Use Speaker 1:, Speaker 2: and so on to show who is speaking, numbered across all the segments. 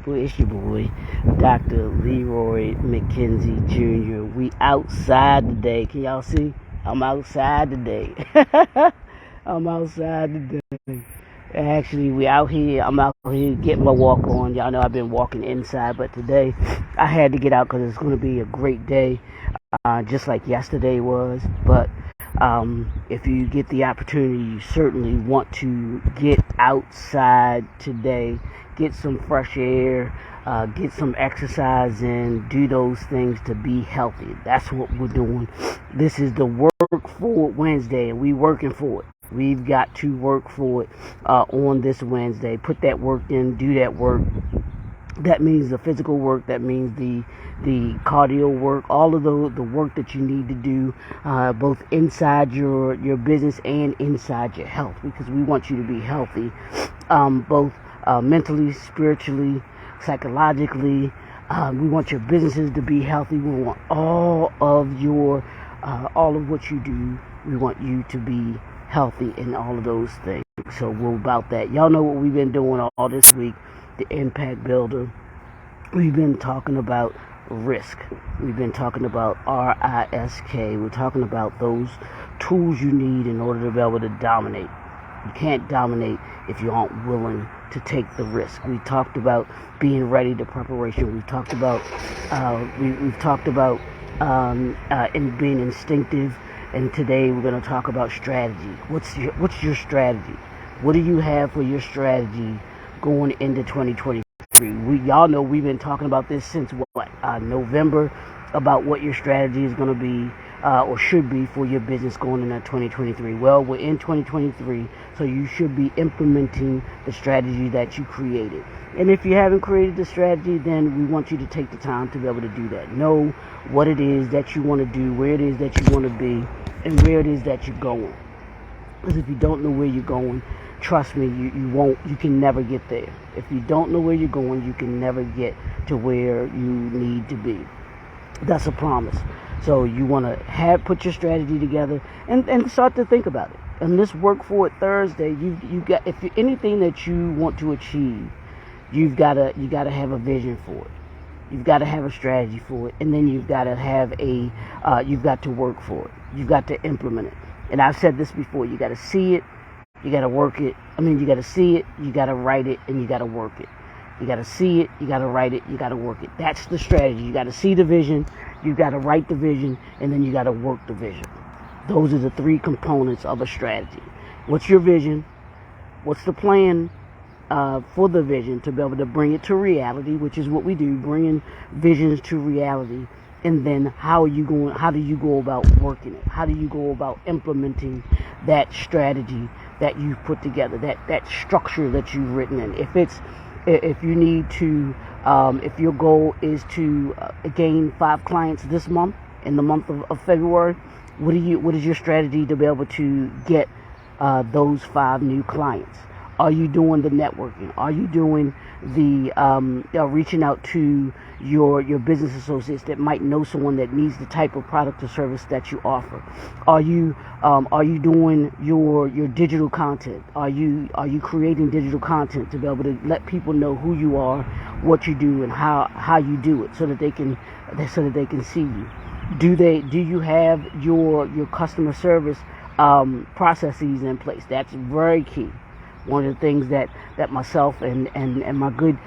Speaker 1: Well, it's your boy, Dr. Leroy McKenzie Jr. We outside today. Can y'all see? I'm outside today. I'm outside today. Actually, we out here. I'm out here getting my walk on. Y'all know I've been walking inside, but today I had to get out because it's going to be a great day, just like yesterday was. But if you get the opportunity, you certainly want to get outside today, get some fresh air, get some exercise in, do those things to be healthy. That's what we're doing. This is the Work For It Wednesday, and we working for it. We've got to work for it on this Wednesday. Put that work in, do that work. That means the physical work. That means the cardio work. All of the work that you need to do, both inside your business and inside your health, because we want you to be healthy, both mentally, spiritually, psychologically. We want your businesses to be healthy. We want all of what you do. We want you to be healthy in all of those things. So we're about that. Y'all know what we've been doing all this week. The Impact Builder. We've been talking about R.I.S.K. We've been talking about R.I.S.K. We're talking about those tools you need in order to be able to dominate. You can't dominate if you aren't willing to take the risk. We talked about being ready to preparation. We've talked about in being instinctive. And today we're going to talk about strategy. What's your strategy? What do you have for your strategy going into 2023? Y'all know we've been talking about this since November, about what your strategy is going to be or should be for your business going into 2023. Well, we're in 2023, so you should be implementing the strategy that you created. And if you haven't created the strategy, then we want you to take the time to be able to do that. Know what it is that you want to do, where it is that you want to be, and where it is that you're going. Because if you don't know where you're going, trust me, you can never get there. If you don't know where you're going, you can never get to where you need to be. That's a promise. So you want to put your strategy together and start to think about it. And this Work For It Thursday, you got, if anything that you want to achieve, you got to have a vision for it. You've got to have a strategy for it, and then you've got to have you've got to work for it. You've got to implement it. And I've said this before, you got to see it, you got to work it. You got to see it, you got to write it, and you got to work it. You got to see it, you got to write it, you got to work it. That's the strategy. You got to see the vision, you got to write the vision, and then you got to work the vision. Those are the three components of a strategy. What's your vision? What's the plan for the vision to be able to bring it to reality, which is what we do, bringing visions to reality. And then how do you go about working it? How do you go about implementing that strategy that you've put together, that structure that you've written in? If you need to, if your goal is to gain 5 clients this month, in the month of February, what is your strategy to be able to get those 5 new clients? Are you doing the networking? Are you doing the reaching out to your business associates that might know someone that needs the type of product or service that you offer? Are you doing your digital content? Are you creating digital content to be able to let people know who you are, what you do, and how you do it, so that they can see you? Do you have your customer service processes in place? That's very key. One of the things that myself and my good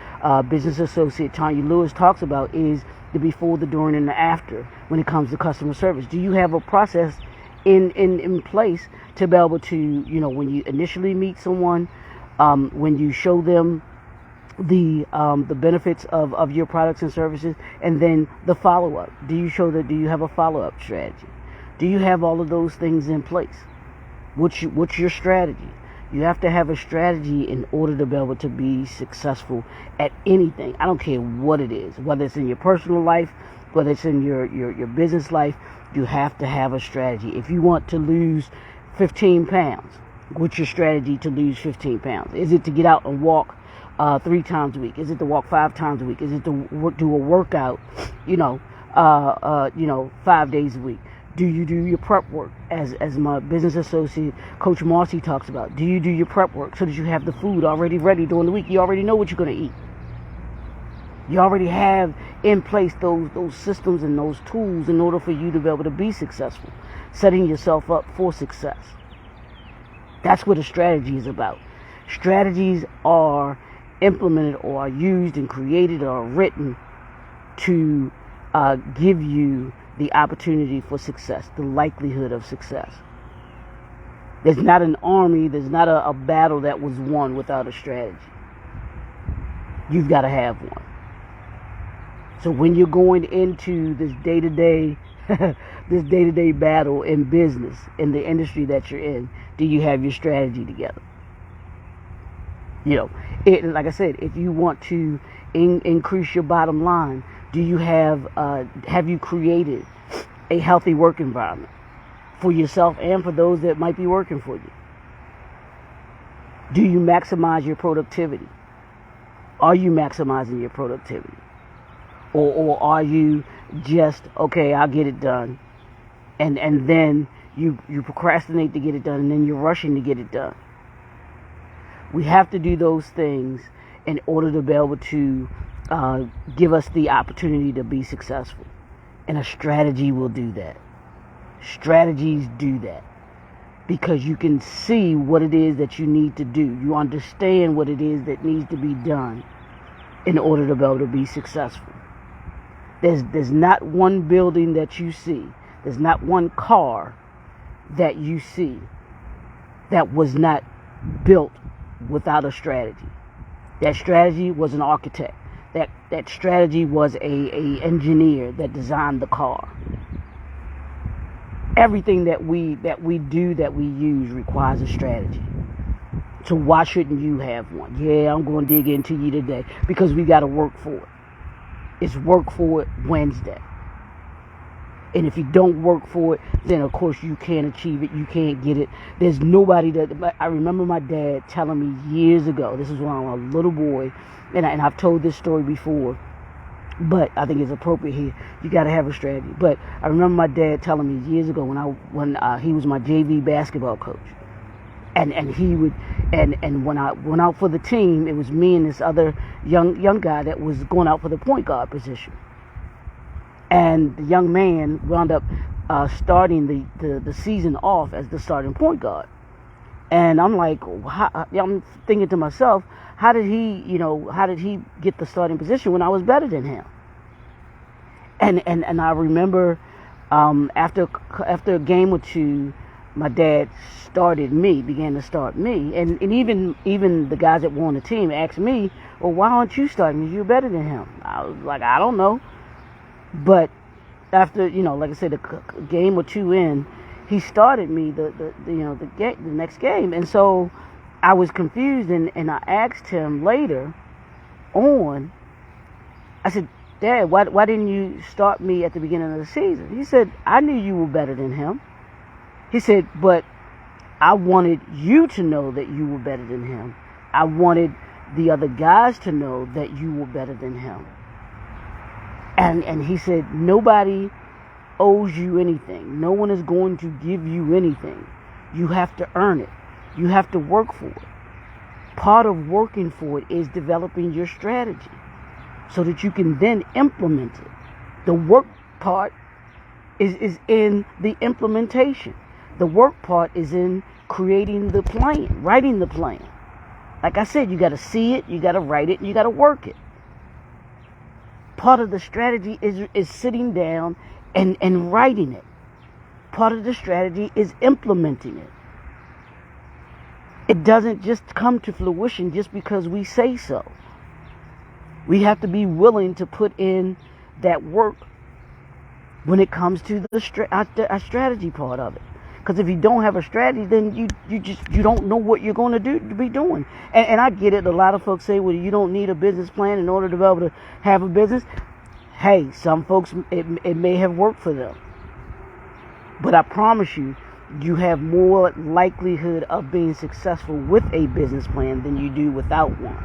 Speaker 1: business associate Tanya Lewis talks about is the before, the during, and the after when it comes to customer service. Do you have a process in place to be able to, when you initially meet someone, when you show them the benefits of your products and services, and then the follow-up? Do you have a follow-up strategy? Do you have all of those things in place? What's your strategy? You have to have a strategy in order to be able to be successful at anything. I don't care what it is, whether it's in your personal life, whether it's in your business life. You have to have a strategy. If you want to lose 15 pounds, what's your strategy to lose 15 pounds? Is it to get out and walk 3 times a week? Is it to walk 5 times a week? Is it to do a workout, 5 days a week? Do you do your prep work? As my business associate, Coach Marcy, talks about, do you do your prep work so that you have the food already ready during the week? You already know what you're going to eat. You already have in place those systems and those tools in order for you to be able to be successful, setting yourself up for success. That's what a strategy is about. Strategies are implemented or are used and created or written to give you the opportunity for success, the likelihood of success. There's not an army, there's not a battle that was won without a strategy. You've got to have one. So when you're going into this day-to-day battle in business, in the industry that you're in, do you have your strategy together? Like I said, if you want to increase your bottom line, do you have you created a healthy work environment for yourself and for those that might be working for you? Do you maximize your productivity? Are you maximizing your productivity? Or are you just, okay, I'll get it done, and then you procrastinate to get it done, and then you're rushing to get it done? We have to do those things in order to be able to give us the opportunity to be successful. And a strategy will do that. Strategies do that because you can see what it is that you need to do. You understand what it is that needs to be done in order to be able to be successful. There's not one building that you see. There's not one car that you see that was not built without a strategy. That strategy was an architect. That strategy was a engineer that designed the car. Everything that we use requires a strategy. So why shouldn't you have one? Yeah, I'm going to dig into you today because we got to work for it. It's work for it Wednesday. And if you don't work for it, then of course you can't achieve it. You can't get it. There's nobody that... I remember my dad telling me years ago, this is when I was a little boy, and I've told this story before, but I think it's appropriate here. You got to have a strategy. But I remember my dad telling me years ago when he was my JV basketball coach, and he would and when I went out for the team, it was me and this other young guy that was going out for the point guard position. And the young man wound up starting the season off as the starting point guard. And I'm like, I'm thinking to myself, how did he get the starting position when I was better than him? And I remember after a game or two, my dad began to start me, and even the guys that were on the team asked me, well, why aren't you starting me? You're better than him. I was like, I don't know. But after, like I said, a game or two in, he started me the next game. And so I was confused, and I asked him later on, I said, Dad, why didn't you start me at the beginning of the season? He said, I knew you were better than him. He said, but I wanted you to know that you were better than him. I wanted the other guys to know that you were better than him. And he said, nobody owes you anything. No one is going to give you anything. You have to earn it. You have to work for it. Part of working for it is developing your strategy so that you can then implement it. The work part is in the implementation. The work part is in creating the plan, writing the plan. Like I said, you got to see it, you got to write it, and you got to work it. Part of the strategy is sitting down and writing it. Part of the strategy is implementing it. It doesn't just come to fruition just because we say so. We have to be willing to put in that work when it comes to the strategy part of it. Because if you don't have a strategy, then you don't know what you're going to be doing. And I get it. A lot of folks say, well, you don't need a business plan in order to be able to have a business. Hey, some folks, it may have worked for them. But I promise you, you have more likelihood of being successful with a business plan than you do without one.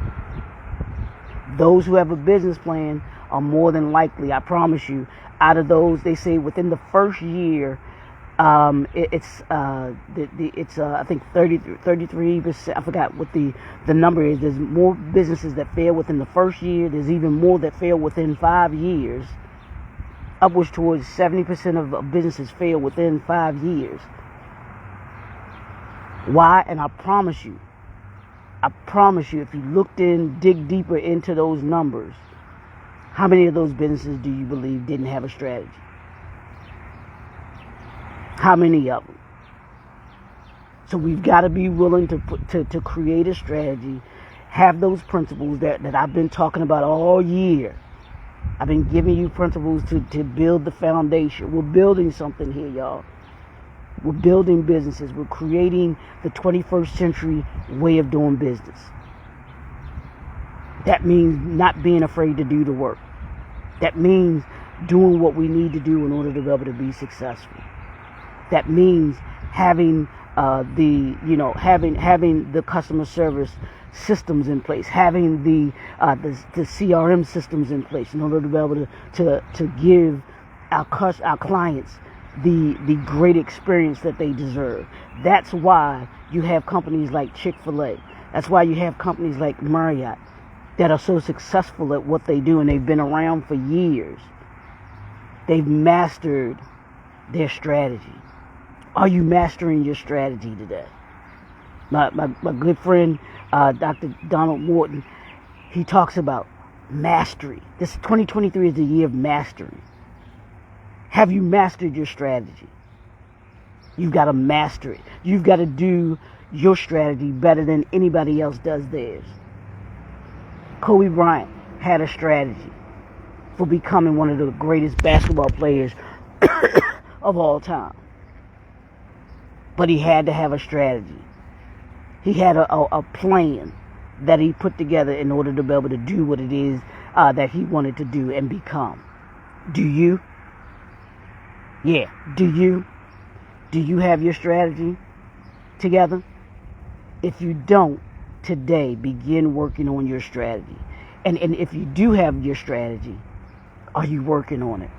Speaker 1: Those who have a business plan are more than likely, I promise you, out of those, they say within the first year, It's I think 33%. I forgot what the number is. There's more businesses that fail within the first year. There's even more that fail within 5 years. Upwards towards 70% of businesses fail within 5 years. Why? And I promise you, if you looked dig deeper into those numbers, how many of those businesses do you believe didn't have a strategy? How many of them? So we've got to be willing to create a strategy, have those principles that I've been talking about all year. I've been giving you principles to build the foundation. We're building something here, y'all. We're building businesses. We're creating the 21st century way of doing business. That means not being afraid to do the work. That means doing what we need to do in order to be able to be successful. That means having having the customer service systems in place, having the CRM systems in place in order to be able to give our clients the great experience that they deserve. That's why you have companies like Chick-fil-A. That's why you have companies like Marriott that are so successful at what they do, and they've been around for years. They've mastered their strategy. Are you mastering your strategy today? My good friend, Dr. Donald Morton, he talks about mastery. This 2023 is the year of mastery. Have you mastered your strategy? You've got to master it. You've got to do your strategy better than anybody else does theirs. Kobe Bryant had a strategy for becoming one of the greatest basketball players of all time. But he had to have a strategy. He had a plan that he put together in order to be able to do what it is that he wanted to do and become. Do you? Yeah. Do you? Do you have your strategy together? If you don't, today, begin working on your strategy. And if you do have your strategy, are you working on it?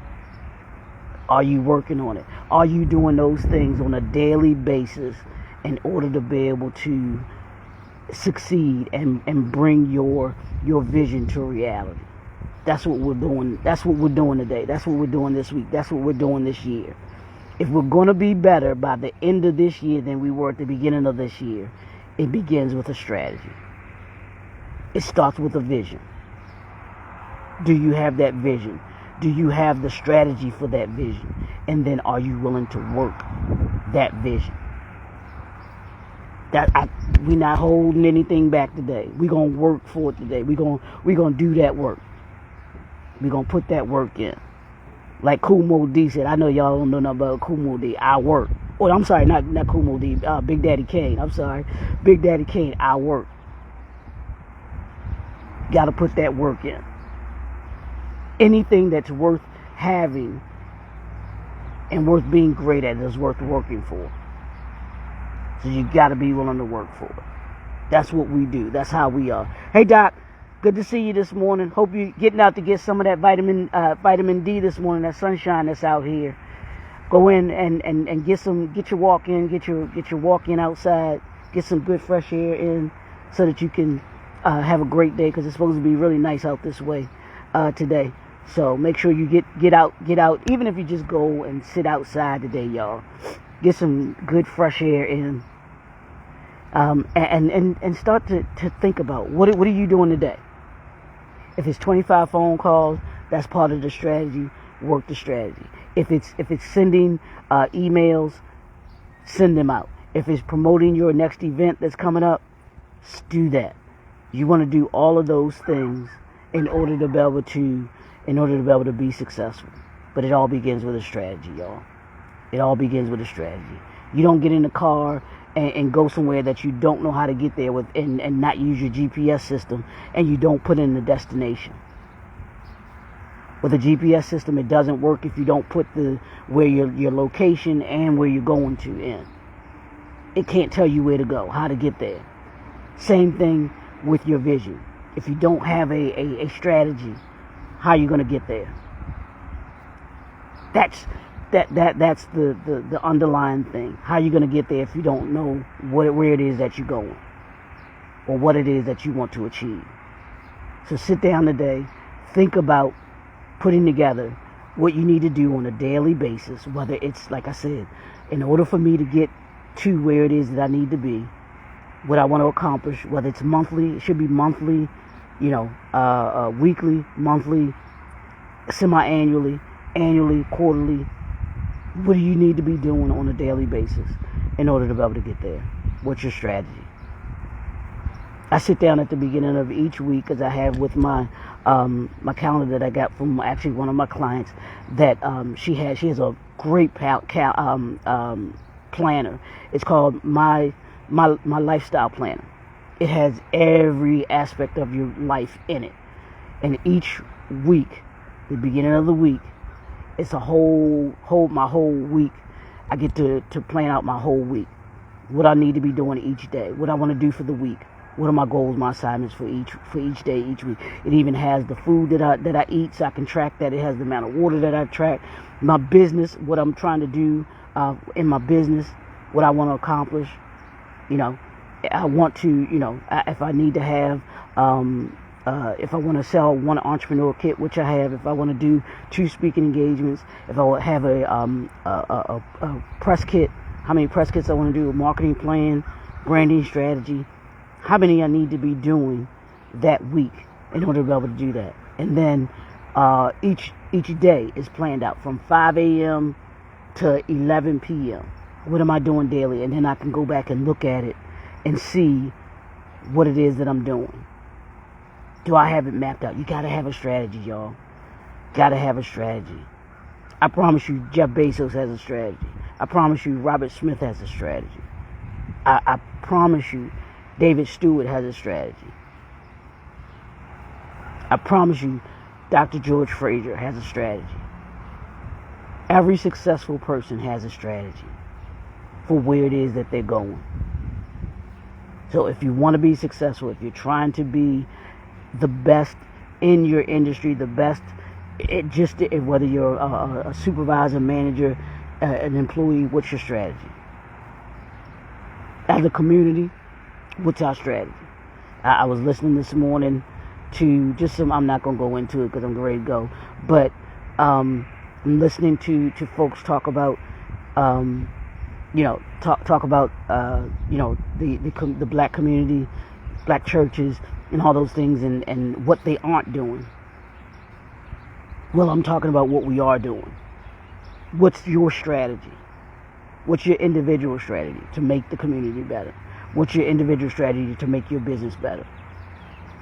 Speaker 1: Are you working on it? Are you doing those things on a daily basis in order to be able to succeed and bring your vision to reality? That's what we're doing. That's what we're doing today. That's what we're doing this week. That's what we're doing this year. If we're going to be better by the end of this year than we were at the beginning of this year, it begins with a strategy. It starts with a vision. Do you have that vision? Do you have the strategy for that vision? And then are you willing to work that vision? We're not holding anything back today. We're going to work for it today. We're going to do that work. We're going to put that work in. Like Kumo D said, I know y'all don't know nothing about Kumo D. I work. Oh, I'm sorry, not Kumo D. Big Daddy Kane. I'm sorry. Big Daddy Kane, I work. Got to put that work in. Anything that's worth having and worth being great at is worth working for. So you got to be willing to work for it. That's what we do. That's how we are. Hey, Doc, good to see you this morning. Hope you're getting out to get some of that vitamin D this morning, that sunshine that's out here. Go in and get your walk in, get your walk in outside, get some good fresh air in so that you can have a great day, because it's supposed to be really nice out this way today. So make sure you get out, even if you just go and sit outside today, y'all. Get some good fresh air in. And start to think about what are you doing today? If it's 25 phone calls, that's part of the strategy. Work the strategy. If it's sending emails, send them out. If it's promoting your next event that's coming up, do that. You want to do all of those things in order to be able to be successful. But it all begins with a strategy, y'all. It all begins with a strategy. You don't get in the car and go somewhere that you don't know how to get there with and not use your GPS system, and you don't put in the destination. With a GPS system, it doesn't work if you don't put where your location and where you're going to in. It can't tell you where to go, how to get there. Same thing with your vision. If you don't have a strategy, how are you going to get there? That's the underlying thing. How are you going to get there if you don't know where it is that you're going or what it is that you want to achieve? So sit down today, think about putting together what you need to do on a daily basis, whether it's, like I said, in order for me to get to where it is that I need to be, what I want to accomplish, whether it's monthly, it should be monthly, weekly, monthly, semi-annually, annually, quarterly. What do you need to be doing on a daily basis in order to be able to get there? What's your strategy? I sit down at the beginning of each week, as I have with my my calendar that I got from actually one of my clients, that she has a great planner. It's called my lifestyle planner. It has every aspect of your life in it, and each week, the beginning of the week, it's a my whole week. I get to plan out my whole week, what I need to be doing each day, what I want to do for the week. What are my goals, my assignments for each day, each week? It even has the food that I eat, so I can track that. It has the amount of water that I track. My business, what I'm trying to do in my business, what I want to accomplish. I want to, if I need to have, if I want to sell one entrepreneur kit, which I have, if I want to do 2 speaking engagements, if I have a press kit, how many press kits I want to do, a marketing plan, branding strategy. How many I need to be doing that week in order to be able to do that. And then each day is planned out from 5 a.m. to 11 p.m. What am I doing daily? And then I can go back and look at it and see what it is that I'm doing. Do I have it mapped out? You got to have a strategy, y'all. Got to have a strategy. I promise you, Jeff Bezos has a strategy. I promise you, Robert Smith has a strategy. I promise you, David Stewart has a strategy. I promise you, Dr. George Fraser has a strategy. Every successful person has a strategy for where it is that they're going. So if you want to be successful, if you're trying to be the best in your industry, the best, whether you're a supervisor, manager, an employee, what's your strategy? As a community, what's our strategy? I was listening this morning to just some, I'm not going to go into it because I'm ready to go, but I'm listening to folks talk about, talk about, the black community, black churches, and all those things, and what they aren't doing. Well, I'm talking about what we are doing. What's your strategy? What's your individual strategy to make the community better? What's your individual strategy to make your business better?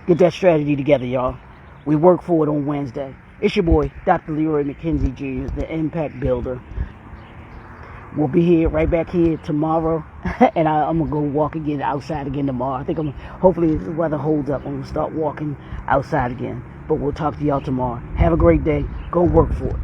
Speaker 1: Get that strategy together, y'all. We work for it on Wednesday. It's your boy, Dr. Leroy McKenzie Jr., the Impact Builder. We'll be here, right back here tomorrow. And I'm going to go walk again outside again tomorrow. I think hopefully the weather holds up. I'm going to start walking outside again. But we'll talk to y'all tomorrow. Have a great day. Go work for it.